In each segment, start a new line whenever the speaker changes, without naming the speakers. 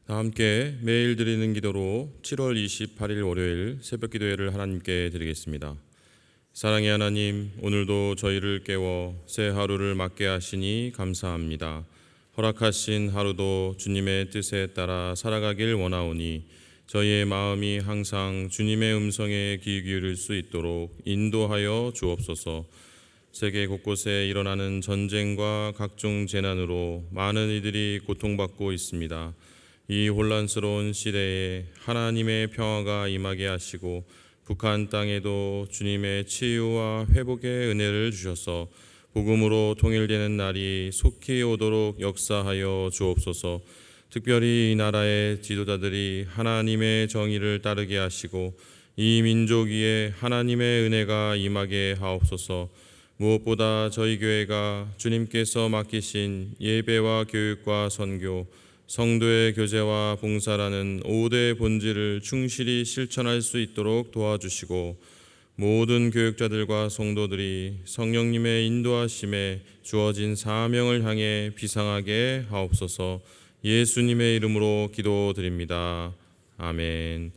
다 함께 매일 드리는 기도로 7월 28일 월요일 새벽 기도회를 하나님께 드리겠습니다. 사랑의 하나님, 오늘도 저희를 깨워 새 하루를 맞게 하시니 감사합니다. 허락하신 하루도 주님의 뜻에 따라 살아가길 원하오니 저희의 마음이 항상 주님의 음성에 귀 기울일 수 있도록 인도하여 주옵소서. 세계 곳곳에 일어나는 전쟁과 각종 재난으로 많은 이들이 고통받고 있습니다. 이 혼란스러운 시대에 하나님의 평화가 임하게 하시고 북한 땅에도 주님의 치유와 회복의 은혜를 주셔서 복음으로 통일되는 날이 속히 오도록 역사하여 주옵소서. 특별히 이 나라의 지도자들이 하나님의 정의를 따르게 하시고 이 민족 위에 하나님의 은혜가 임하게 하옵소서. 무엇보다 저희 교회가 주님께서 맡기신 예배와 교육과 선교, 성도의 교제와 봉사라는 5대 본질을 충실히 실천할 수 있도록 도와주시고 모든 교육자들과 성도들이 성령님의 인도하심에 주어진 사명을 향해 비상하게 하옵소서. 예수님의 이름으로 기도드립니다. 아멘.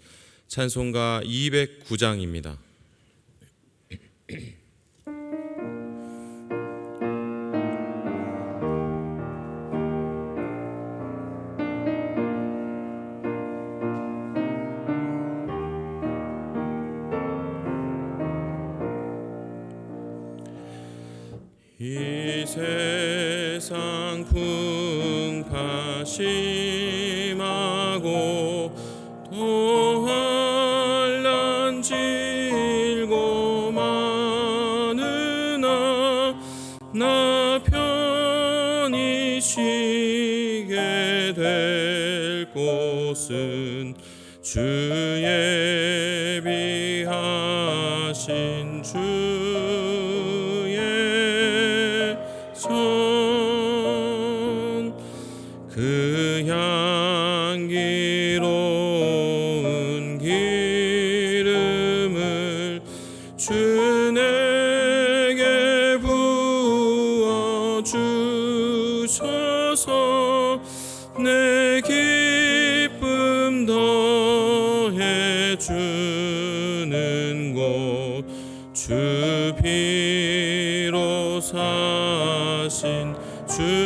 찬송가 209장입니다. 이 세상 풍파 심하고 또 환난 질고 많으나 나 편히 쉬게 될 곳은 주 예비하신 그 향기로운 기름을 주 내게 부어 주셔서 내 기쁨 더해 주는 곳 주 피로 사신 주의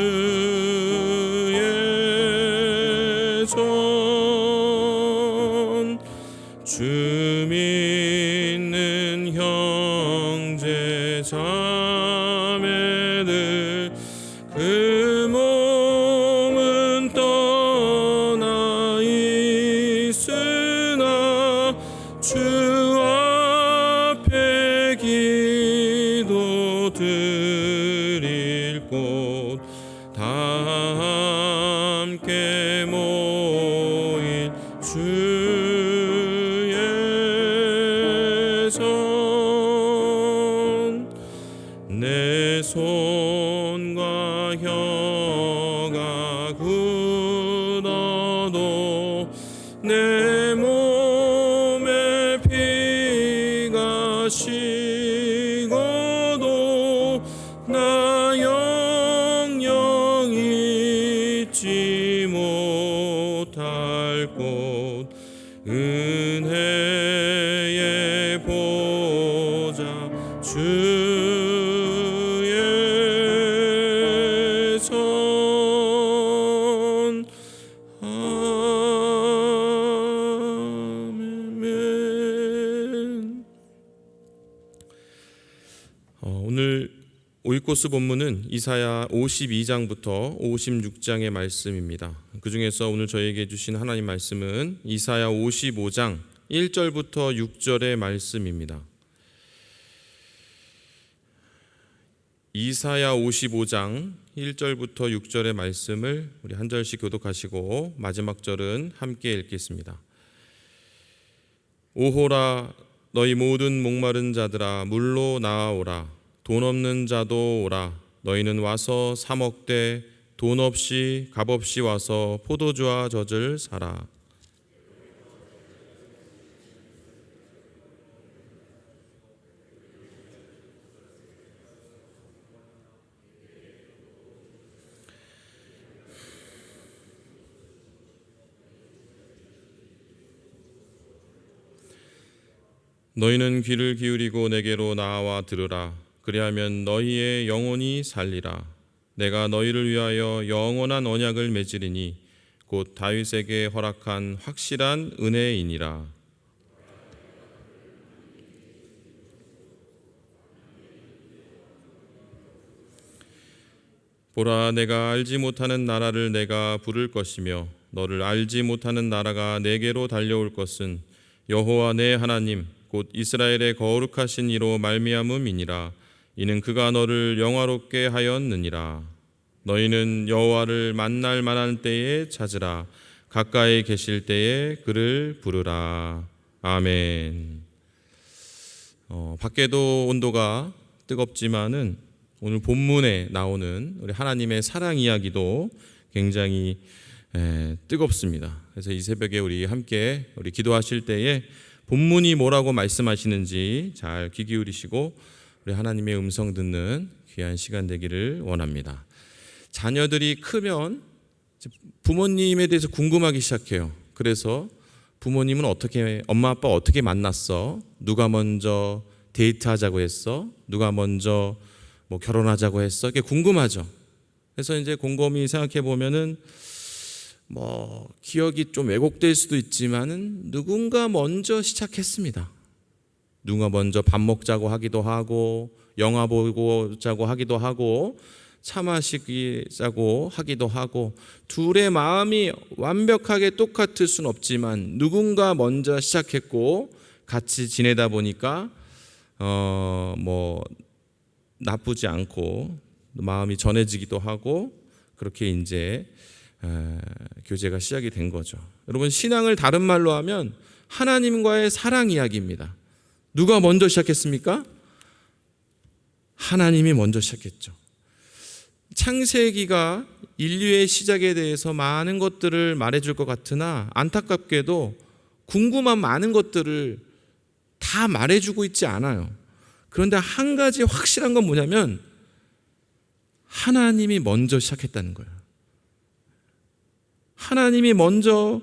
전 주 믿는 형제 자매들 그 몸은 떠나 있으나 주 앞에 기도 드릴 곳 다 함께 모인 주의 전 내 손과 혀가 굳어도 내 몸에 피가 식어도 나 영영 잊지 못할 곳 은혜의 보좌 주의 전 아멘. 오늘 오이코스 본문은 이사야 52장부터 56장의 말씀입니다. 그 중에서 오늘 저에게 주신 하나님 말씀은 이사야 55장 1절부터 6절의 말씀입니다. 이사야 55장 1절부터 6절의 말씀을 우리 한 절씩 교독하시고 마지막 절은 함께 읽겠습니다. 오호라 너희 모든 목마른 자들아 물로 나아오라. 돈 없는 자도 오라. 너희는 와서 사 먹되 돈 없이 값 없이 와서 포도주와 젖을 사라. 너희는 귀를 기울이고 내게로 나와 들으라. 그리하면 너희의 영혼이 살리라. 내가 너희를 위하여 영원한 언약을 맺으리니 곧 다윗에게 허락한 확실한 은혜이니라. 보라, 내가 알지 못하는 나라를 내가 부를 것이며 너를 알지 못하는 나라가 내게로 달려올 것은 여호와 내 하나님 곧 이스라엘의 거룩하신 이로 말미암음이니라. 이는 그가 너를 영화롭게 하였느니라. 너희는 여호와를 만날 만한 때에 찾으라. 가까이 계실 때에 그를 부르라. 아멘. 밖에도 온도가 뜨겁지만은 오늘 본문에 나오는 우리 하나님의 사랑 이야기도 굉장히 뜨겁습니다. 그래서 이 새벽에 우리 함께 기도하실 때에 본문이 뭐라고 말씀하시는지 잘 귀 기울이시고 우리 하나님의 음성 듣는 귀한 시간 되기를 원합니다. 자녀들이 크면 부모님에 대해서 궁금하기 시작해요. 그래서 부모님은 엄마 아빠 어떻게 만났어? 누가 먼저 데이트하자고 했어? 누가 먼저 결혼하자고 했어? 이게 궁금하죠. 그래서 이제 곰곰이 생각해 보면은 기억이 좀 왜곡될 수도 있지만은 누군가 먼저 시작했습니다. 누가 먼저 밥 먹자고 하기도 하고 영화 보자고 하기도 하고 차 마시자고 하기도 하고 둘의 마음이 완벽하게 똑같을 수는 없지만 누군가 먼저 시작했고 같이 지내다 보니까 나쁘지 않고 마음이 전해지기도 하고 그렇게 이제 교제가 시작이 된 거죠. 여러분, 신앙을 다른 말로 하면 하나님과의 사랑 이야기입니다. 누가 먼저 시작했습니까? 하나님이 먼저 시작했죠. 창세기가 인류의 시작에 대해서 많은 것들을 말해줄 것 같으나 안타깝게도 궁금한 많은 것들을 다 말해주고 있지 않아요. 그런데 한 가지 확실한 건 뭐냐면 하나님이 먼저 시작했다는 거예요. 하나님이 먼저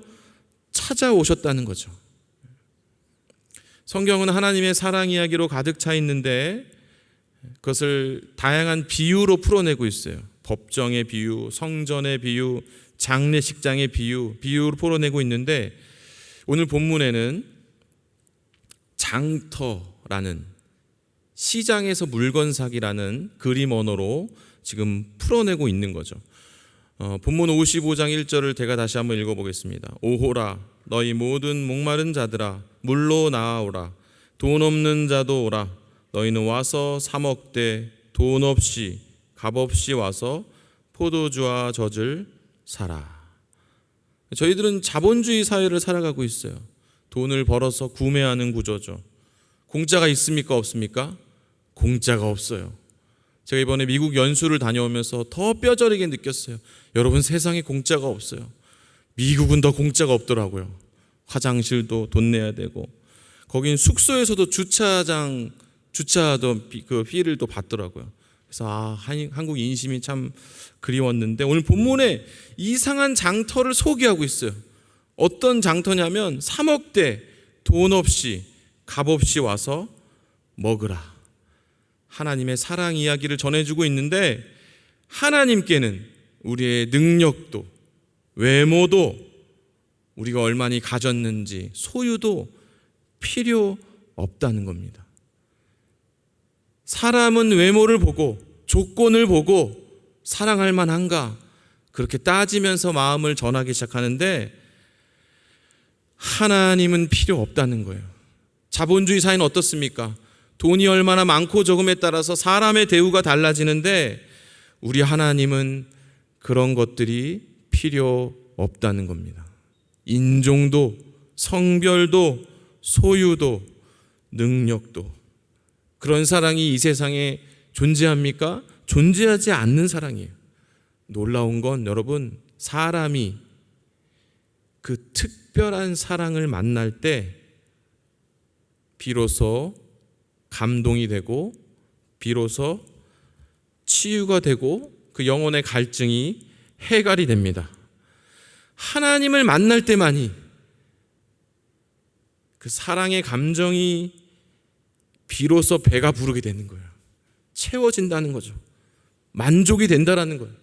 찾아오셨다는 거죠. 성경은 하나님의 사랑 이야기로 가득 차 있는데 그것을 다양한 비유로 풀어내고 있어요. 법정의 비유, 성전의 비유, 장례식장의 비유로 풀어내고 있는데 오늘 본문에는 장터라는 시장에서 물건 사기라는 그림 언어로 지금 풀어내고 있는 거죠. 본문 55장 1절을 제가 다시 한번 읽어보겠습니다. 오호라 너희 모든 목마른 자들아 물로 나아오라. 돈 없는 자도 오라. 너희는 와서 사 먹되 돈 없이 값 없이 와서 포도주와 젖을 사라. 저희들은 자본주의 사회를 살아가고 있어요. 돈을 벌어서 구매하는 구조죠. 공짜가 있습니까? 없습니까? 공짜가 없어요. 제가 이번에 미국 연수를 다녀오면서 더 뼈저리게 느꼈어요. 여러분, 세상에 공짜가 없어요. 미국은 더 공짜가 없더라고요. 화장실도 돈 내야 되고 거긴 숙소에서도 주차도 그 피를 또 받더라고요. 그래서 한국 인심이 참 그리웠는데 오늘 본문에 이상한 장터를 소개하고 있어요. 어떤 장터냐면 사 먹되 돈 없이 값 없이 와서 먹으라. 하나님의 사랑 이야기를 전해주고 있는데 하나님께는 우리의 능력도 외모도 우리가 얼마나 가졌는지 소유도 필요 없다는 겁니다. 사람은 외모를 보고 조건을 보고 사랑할 만한가 그렇게 따지면서 마음을 전하기 시작하는데 하나님은 필요 없다는 거예요. 자본주의 사회는 어떻습니까? 돈이 얼마나 많고 적음에 따라서 사람의 대우가 달라지는데 우리 하나님은 그런 것들이 필요 없다는 겁니다. 인종도 성별도 소유도 능력도 그런 사랑이 이 세상에 존재합니까? 존재하지 않는 사랑이에요. 놀라운 건 여러분, 사람이 그 특별한 사랑을 만날 때 비로소 감동이 되고 비로소 치유가 되고 그 영혼의 갈증이 해결이 됩니다. 하나님을 만날 때만이 그 사랑의 감정이
비로소 배가 부르게 되는 거예요. 채워진다는 거죠. 만족이 된다라는 거예요.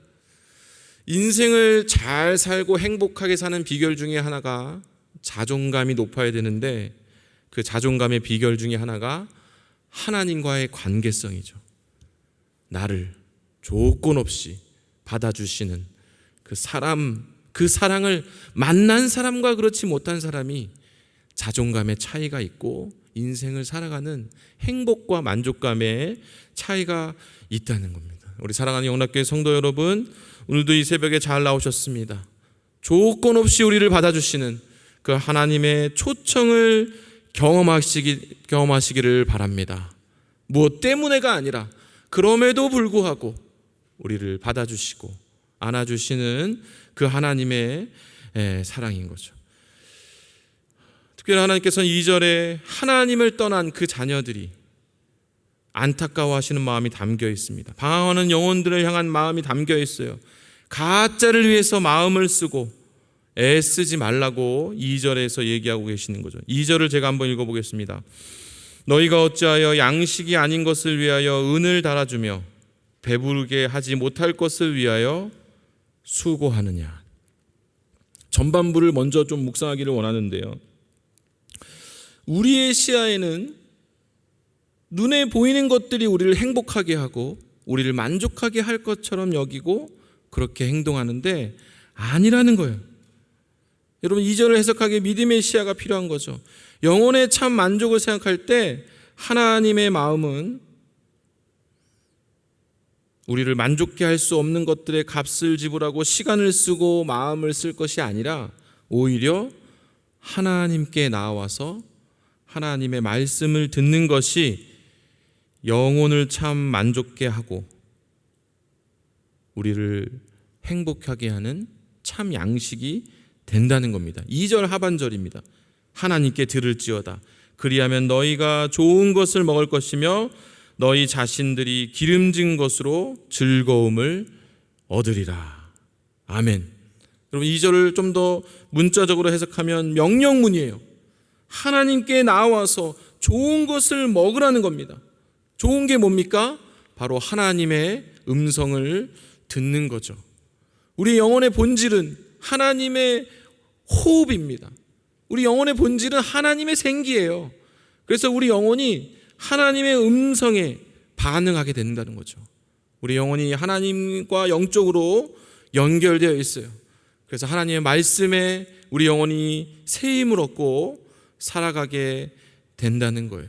인생을 잘 살고 행복하게 사는 비결 중에 하나가 자존감이 높아야 되는데, 그 자존감의 비결 중에 하나가 하나님과의 관계성이죠. 나를 조건 없이 받아주시는 그 사람, 그 사랑을 만난 사람과 그렇지 못한 사람이 자존감의 차이가 있고 인생을 살아가는 행복과 만족감의 차이가 있다는 겁니다. 우리 사랑하는 영락교회 성도 여러분, 오늘도 이 새벽에 잘 나오셨습니다. 조건 없이 우리를 받아주시는 그 하나님의 초청을 경험하시기를 바랍니다. 무엇 때문에가 아니라 그럼에도 불구하고 우리를 받아주시고 안아주시는 그 하나님의 사랑인 거죠. 특별히 하나님께서는 2절에 하나님을 떠난 그 자녀들이 안타까워하시는 마음이 담겨 있습니다. 방황하는 영혼들을 향한 마음이 담겨 있어요. 가짜를 위해서 마음을 쓰고 애쓰지 말라고 2절에서 얘기하고 계시는 거죠. 2절을 제가 한번 읽어보겠습니다. 너희가 어찌하여 양식이 아닌 것을 위하여 은을 달아주며 배부르게 하지 못할 것을 위하여 수고하느냐. 전반부를 먼저 좀 묵상하기를 원하는데요, 우리의 시야에는 눈에 보이는 것들이 우리를 행복하게 하고 우리를 만족하게 할 것처럼 여기고 그렇게 행동하는데 아니라는 거예요. 여러분, 2절을 해석하기에 믿음의 시야가 필요한 거죠. 영혼의 참 만족을 생각할 때 하나님의 마음은 우리를 만족케 할 수 없는 것들의 값을 지불하고 시간을 쓰고 마음을 쓸 것이 아니라 오히려 하나님께 나와서 하나님의 말씀을 듣는 것이 영혼을 참 만족케 하고 우리를 행복하게 하는 참 양식이 된다는 겁니다. 2절 하반절입니다. 하나님께 들을지어다. 그리하면 너희가 좋은 것을 먹을 것이며 너희 자신들이 기름진 것으로 즐거움을 얻으리라. 아멘. 여러분, 2절을 좀 더 문자적으로 해석하면 명령문이에요. 하나님께 나와서 좋은 것을 먹으라는 겁니다. 좋은 게 뭡니까? 바로 하나님의 음성을 듣는 거죠. 우리 영혼의 본질은 하나님의 호흡입니다. 우리 영혼의 본질은 하나님의 생기예요. 그래서 우리 영혼이 하나님의 음성에 반응하게 된다는 거죠. 우리 영혼이 하나님과 영적으로 연결되어 있어요. 그래서 하나님의 말씀에 우리 영혼이 새 힘을 얻고 살아가게 된다는 거예요.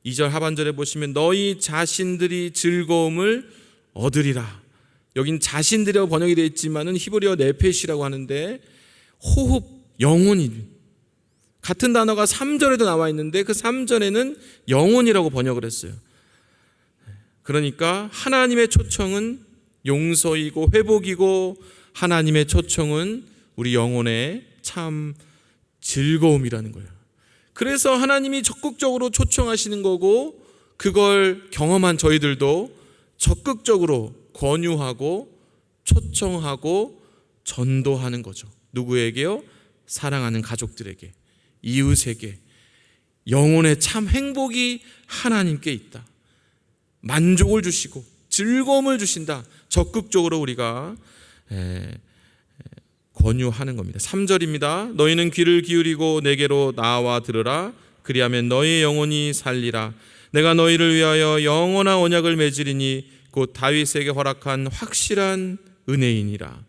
2절 하반절에 보시면 너희 자신들이 즐거움을 얻으리라. 여긴 자신들이라고 번역이 되어 있지만은 히브리어 네페시라고 하는데 호흡, 영혼이 같은 단어가 3절에도 나와 있는데 그 3절에는 영혼이라고 번역을 했어요. 그러니까 하나님의 초청은 용서이고 회복이고 하나님의 초청은 우리 영혼의 참 즐거움이라는 거예요. 그래서 하나님이 적극적으로 초청하시는 거고 그걸 경험한 저희들도 적극적으로 권유하고 초청하고 전도하는 거죠. 누구에게요? 사랑하는 가족들에게, 이웃에게. 영혼의 참 행복이 하나님께 있다. 만족을 주시고 즐거움을 주신다. 적극적으로 우리가 권유하는 겁니다. 3절입니다. 너희는 귀를 기울이고 내게로 나와 들으라. 그리하면 너희 영혼이 살리라. 내가 너희를 위하여 영원한 언약을 맺으리니 곧 다윗에게 허락한 확실한 은혜이니라.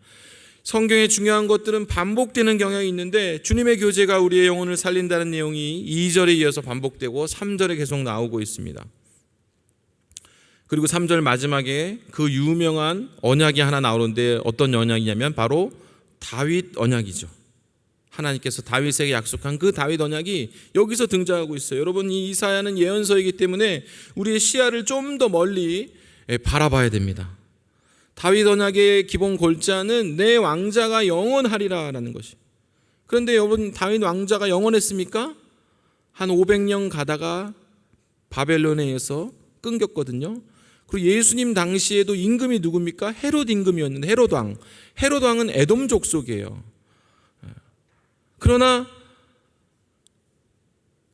성경의 중요한 것들은 반복되는 경향이 있는데 주님의 교제가 우리의 영혼을 살린다는 내용이 2절에 이어서 반복되고 3절에 계속 나오고 있습니다. 그리고 3절 마지막에 그 유명한 언약이 하나 나오는데 어떤 언약이냐면 바로 다윗 언약이죠. 하나님께서 다윗에게 약속한 그 다윗 언약이 여기서 등장하고 있어요. 여러분, 이 이사야는 예언서이기 때문에 우리의 시야를 좀 더 멀리 바라봐야 됩니다. 다윗 언약의 기본 골자는 내 왕자가 영원하리라라는 것이. 그런데 여러분, 다윗 왕자가 영원했습니까? 한 500년 가다가 바벨론에 의해서 끊겼거든요. 그리고 예수님 당시에도 임금이 누굽니까? 헤롯 임금이었는데 헤롯 왕은 에돔 족속이에요. 그러나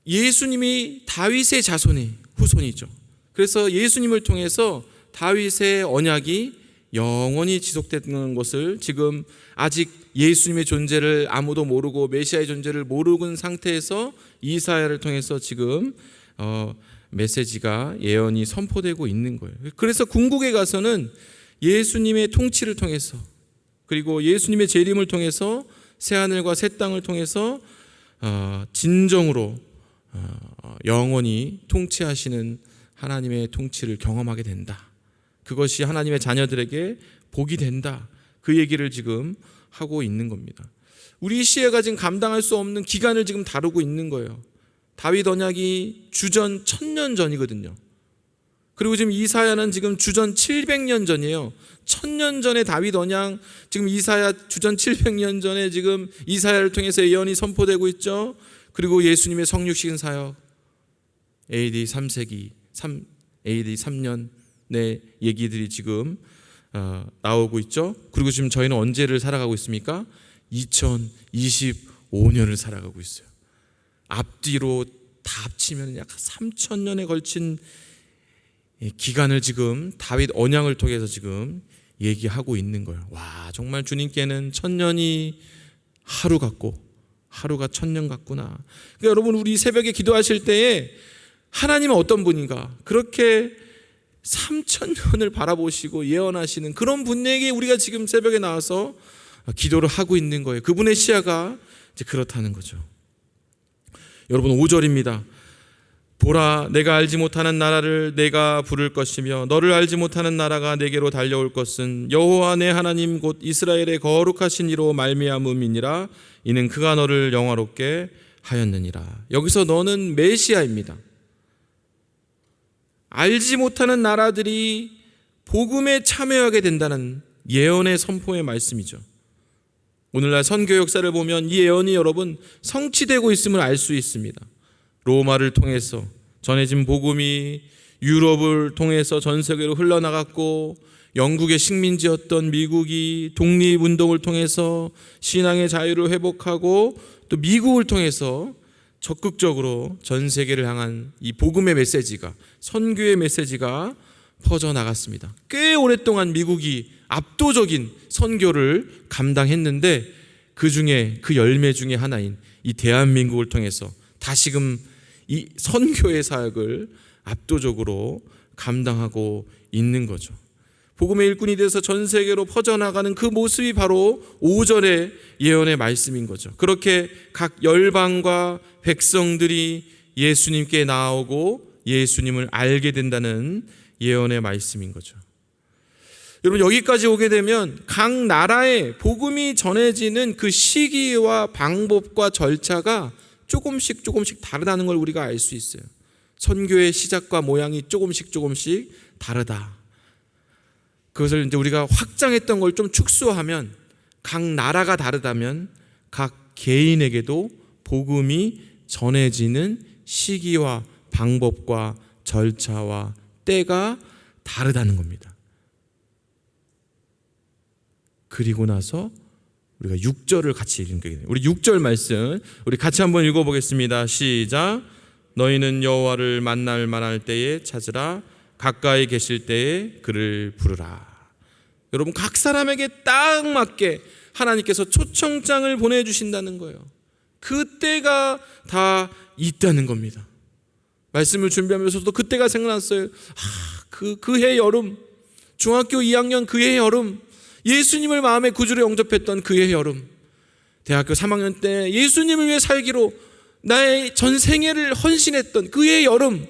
예수님이 다윗의 자손이 후손이죠. 그래서 예수님을 통해서 다윗의 언약이 영원히 지속되는 것을 지금 아직 예수님의 존재를 아무도 모르고 메시아의 존재를 모르는 상태에서 이사야를 통해서 지금 메시지가 예언이 선포되고 있는 거예요. 그래서 궁극에 가서는 예수님의 통치를 통해서 그리고 예수님의 재림을 통해서 새하늘과 새 땅을 통해서 진정으로 영원히 통치하시는 하나님의 통치를 경험하게 된다. 그것이 하나님의 자녀들에게 복이 된다. 그 얘기를 지금 하고 있는 겁니다. 우리 시대가 지금 감당할 수 없는 기간을 지금 다루고 있는 거예요. 다윗 언약이 주전 1000년 전이거든요. 그리고 지금 이사야는 지금 주전 700년 전이에요. 1000년 전에 다윗 언약, 지금 이사야 주전 700년 전에 지금 이사야를 통해서 예언이 선포되고 있죠. 그리고 예수님의 성육신 사역 AD 3세기, AD 3년의 얘기들이 지금 나오고 있죠. 그리고 지금 저희는 언제를 살아가고 있습니까? 2025년을 살아가고 있어요. 앞뒤로 다 합치면 약 3000년에 걸친 기간을 지금 다윗 언약을 통해서 지금 얘기하고 있는 거예요. 와, 정말 주님께는 1000년이 하루 같고 하루가 1000년 같구나. 그러니까 여러분, 우리 새벽에 기도하실 때에 하나님은 어떤 분인가, 그렇게 3000년을 바라보시고 예언하시는 그런 분에게 우리가 지금 새벽에 나와서 기도를 하고 있는 거예요. 그분의 시야가 이제 그렇다는 거죠. 여러분, 5절입니다. 보라, 내가 알지 못하는 나라를 내가 부를 것이며 너를 알지 못하는 나라가 내게로 달려올 것은 여호와 내 하나님 곧 이스라엘의 거룩하신 이로 말미암음이니라. 이는 그가 너를 영화롭게 하였느니라. 여기서 너는 메시아입니다. 알지 못하는 나라들이 복음에 참여하게 된다는 예언의 선포의 말씀이죠. 오늘날 선교 역사를 보면 이 예언이 여러분 성취되고 있음을 알 수 있습니다. 로마를 통해서 전해진 복음이 유럽을 통해서 전 세계로 흘러나갔고, 영국의 식민지였던 미국이 독립운동을 통해서 신앙의 자유를 회복하고, 또 미국을 통해서 적극적으로 전 세계를 향한 이 복음의 메시지가, 선교의 메시지가 퍼져나갔습니다. 꽤 오랫동안 미국이 압도적인 선교를 감당했는데, 그 중에 그 열매 중에 하나인 이 대한민국을 통해서 다시금 이 선교의 사역을 압도적으로 감당하고 있는 거죠. 복음의 일꾼이 돼서 전 세계로 퍼져나가는 그 모습이 바로 5절의 예언의 말씀인 거죠. 그렇게 각 열방과 백성들이 예수님께 나오고 예수님을 알게 된다는 예언의 말씀인 거죠. 여러분, 여기까지 오게 되면 각 나라에 복음이 전해지는 그 시기와 방법과 절차가 조금씩 다르다는 걸 우리가 알 수 있어요. 선교의 시작과 모양이 조금씩 다르다. 그것을 이제 우리가 확장했던 걸 좀 축소하면, 각 나라가 다르다면 각 개인에게도 복음이 전해지는 시기와 방법과 절차와 때가 다르다는 겁니다. 그리고 나서 우리가 6절을 같이 읽게 돼요. 우리 6절 말씀 우리 같이 한번 읽어보겠습니다. 시작. 너희는 여호와를 만날 때에 찾으라. 가까이 계실 때에 그를 부르라. 여러분, 각 사람에게 딱 맞게 하나님께서 초청장을 보내주신다는 거예요. 그때가 다 있다는 겁니다. 말씀을 준비하면서도 그때가 생각났어요. 그해 여름, 중학교 2학년 그해 여름, 예수님을 마음의 구주로 영접했던 그해 여름, 대학교 3학년 때 예수님을 위해 살기로 나의 전 생애를 헌신했던 그해 여름,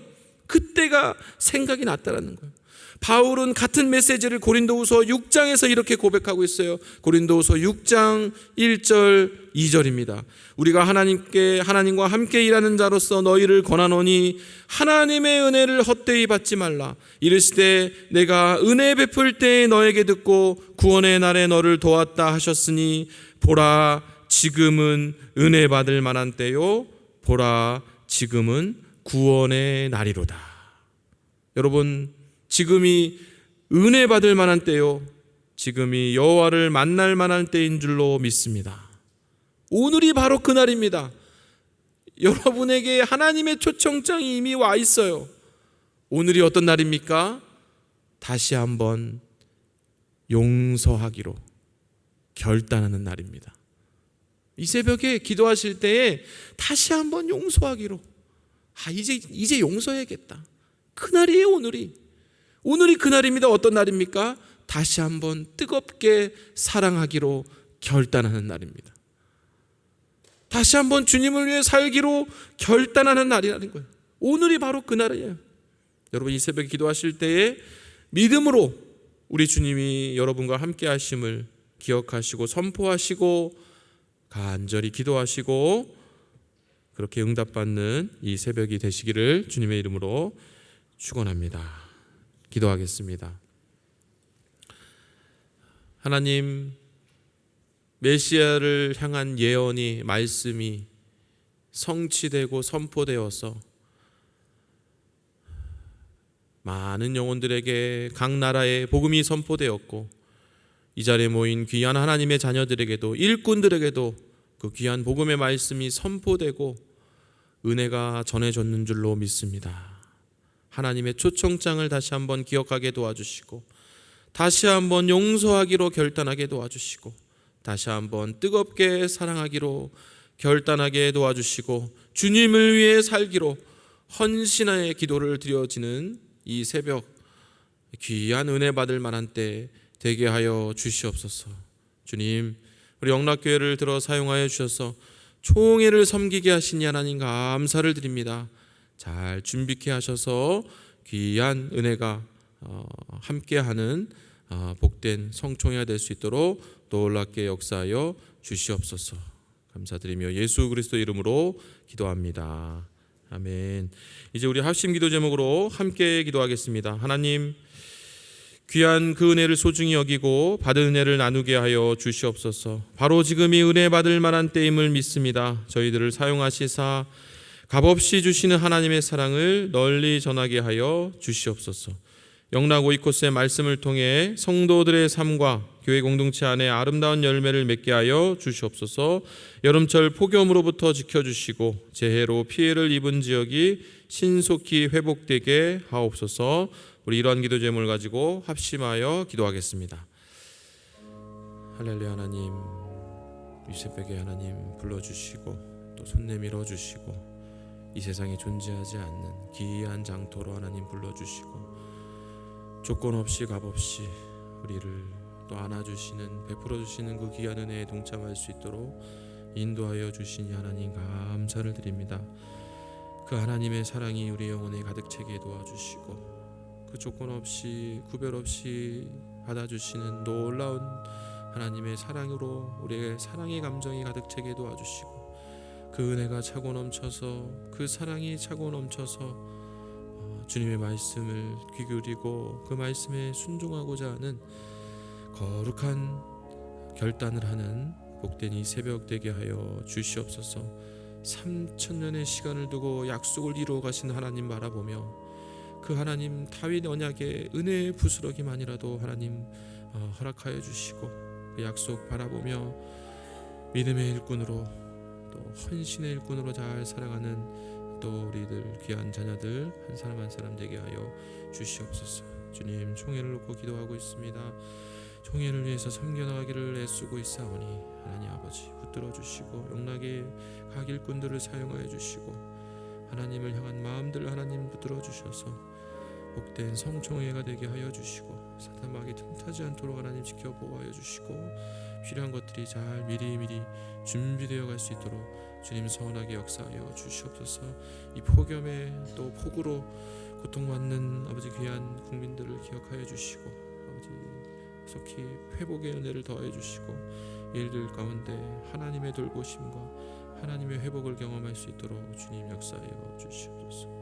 그때가 생각이 났다라는 거예요. 바울은 같은 메시지를 고린도후서 6장에서 이렇게 고백하고 있어요. 고린도후서 6장 1절 2절입니다. 우리가 하나님과 함께 일하는 자로서 너희를 권하노니 하나님의 은혜를 헛되이 받지 말라. 이르시되 내가 은혜 베풀 때에 너에게 듣고 구원의 날에 너를 도왔다 하셨으니 보라 지금은 은혜 받을 만한 때요, 보라 지금은 구원의 날이로다. 여러분, 지금이 은혜 받을 만한 때요, 지금이 여호와를 만날 만한 때인 줄로 믿습니다. 오늘이 바로 그날입니다. 여러분에게 하나님의 초청장이 이미 와 있어요. 오늘이 어떤 날입니까? 다시 한번 용서하기로 결단하는 날입니다. 이 새벽에 기도하실 때에 다시 한번 용서하기로, 이제 용서해야겠다. 그날이에요. 오늘이 그날입니다. 어떤 날입니까? 다시 한번 뜨겁게 사랑하기로 결단하는 날입니다. 다시 한번 주님을 위해 살기로 결단하는 날이라는 거예요. 오늘이 바로 그날이에요. 여러분, 이 새벽에 기도하실 때에 믿음으로 우리 주님이 여러분과 함께 하심을 기억하시고 선포하시고 간절히 기도하시고 그렇게 응답받는 이 새벽이 되시기를 주님의 이름으로 축원합니다. 기도하겠습니다. 하나님, 메시아를 향한 예언이, 말씀이 성취되고 선포되어서 많은 영혼들에게 각 나라에 복음이 선포되었고, 이 자리에 모인 귀한 하나님의 자녀들에게도, 일꾼들에게도 그 귀한 복음의 말씀이 선포되고 은혜가 전해졌는 줄로 믿습니다. 하나님의 초청장을 다시 한번 기억하게 도와주시고, 다시 한번 용서하기로 결단하게 도와주시고, 다시 한번 뜨겁게 사랑하기로 결단하게 도와주시고, 주님을 위해 살기로 헌신의 기도를 드려지는 이 새벽, 귀한 은혜 받을 만한 때 되게 하여 주시옵소서. 주님, 우리 영락교회를 들어 사용하여 주셔서 총회를 섬기게 하시니 하나님 감사를 드립니다. 잘 준비케 하셔서 귀한 은혜가 함께하는 복된 성총회가 될 수 있도록 놀랍게 역사하여 주시옵소서. 감사드리며 예수 그리스도 이름으로 기도합니다. 아멘. 이제 우리 합심 기도 제목으로 함께 기도하겠습니다. 하나님, 귀한 그 은혜를 소중히 여기고 받은 은혜를 나누게 하여 주시옵소서. 바로 지금이 은혜 받을 만한 때임을 믿습니다. 저희들을 사용하시사 값없이 주시는 하나님의 사랑을 널리 전하게 하여 주시옵소서. 영락 오이코스의 말씀을 통해 성도들의 삶과 교회 공동체 안에 아름다운 열매를 맺게 하여 주시옵소서. 여름철 폭염으로부터 지켜주시고 재해로 피해를 입은 지역이 신속히 회복되게 하옵소서. 우리 이러한 기도 제목을 가지고 합심하여 기도하겠습니다. 할렐루야. 하나님, 이 새벽에 하나님 불러주시고 또 손 내밀어 주시고 이 세상에 존재하지 않는 기이한 장터로 하나님 불러주시고 조건 없이 값없이 우리를 또 안아주시는, 베풀어주시는 그 귀한 은혜에 동참할 수 있도록 인도하여 주시니 하나님 감사를 드립니다. 그 하나님의 사랑이 우리 영혼에 가득 차게 도와주시고 그 조건 없이 구별 없이 받아주시는 놀라운 하나님의 사랑으로 우리의 사랑의 감정이 가득 차게 도와주시고 그 은혜가 차고 넘쳐서, 그 사랑이 차고 넘쳐서 주님의 말씀을 귀 기울이고 그 말씀에 순종하고자 하는 거룩한 결단을 하는 복된 이 새벽 되게 하여 주시옵소서. 3000년의 시간을 두고 약속을 이루어 가신 하나님 바라보며 그 하나님 다윗 언약의 은혜의 부스러기만이라도 하나님 허락하여 주시고 그 약속 바라보며 믿음의 일꾼으로 또 헌신의 일꾼으로 잘 살아가는 또 우리들 귀한 자녀들 한 사람 한 사람 되게 하여 주시옵소서. 주님, 총회를 놓고 기도하고 있습니다. 총회를 위해서 섬겨나가기를 애쓰고 있사오니 하나님 아버지 붙들어 주시고 영락의 각 일꾼들을 사용하여 주시고 하나님을 향한 마음들을 하나님 붙들어 주셔서 복된 성총회가 되게 하여 주시고 사탄 마귀 틈타지 않도록 하나님 지켜 보호하여 주시고 필요한 것들이 잘 미리미리 준비되어 갈 수 있도록 주님 선하게 역사하여 주시옵소서. 이 폭염에 또 폭우로 고통받는 아버지 귀한 국민들을 기억하여 주시고 아버지 속히 회복의 은혜를 더해 주시고 일들 가운데 하나님의 돌보심과 하나님의 회복을 경험할 수 있도록 주님 역사하여 주시옵소서.